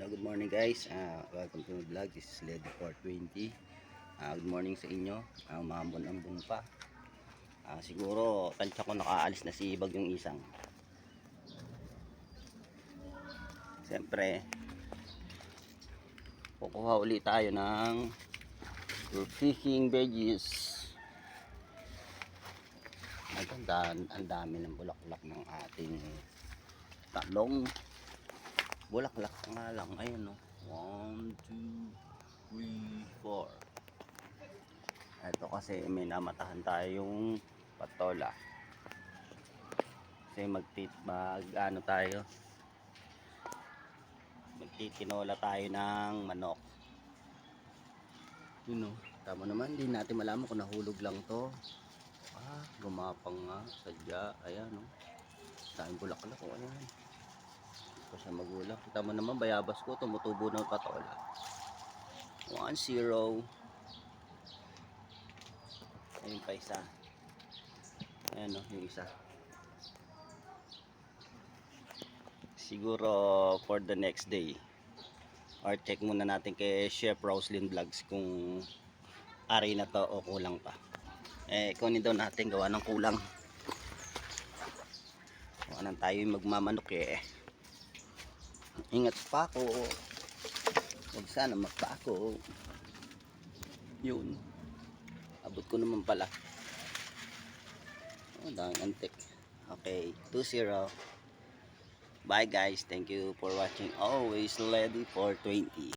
Good morning guys, welcome to my vlog. This is Lady 420. Good morning sa inyo. Umambon-ambon pa. Siguro tansya ko nakaalis na si Bagyong Isang. Siyempre kukuha ulit tayo ng fishing veggies. Ang dami ng bulaklak ng ating talong. Bulaklak nga lang, ayun no. 1, 2, 3, 4. Ito kasi may namatahan tayong patola. Kasi magtitinola tayo ng manok. Yun no, tama naman, hindi natin malaman kung nahulog lang to. Gumapang nga, sadya, ayan no. Daming bulaklak o ayan. Pa siya magulang. Kita mo naman bayabas ko tumutubo ng patola. 1-0. Ayun pa isa. Ayan o, yung isa. Siguro for the next day or check muna natin kay Chef Roslyn Vlogs kung ari na to o kulang pa. Kunin daw natin gawa ng kulang. Kunin tayo magmamanok Ingat pa ako. Huwag sana magpa ako. Yun. Abot ko naman pala. Daming antik. Okay. 2-0. Bye guys. Thank you for watching. Always Lady 420.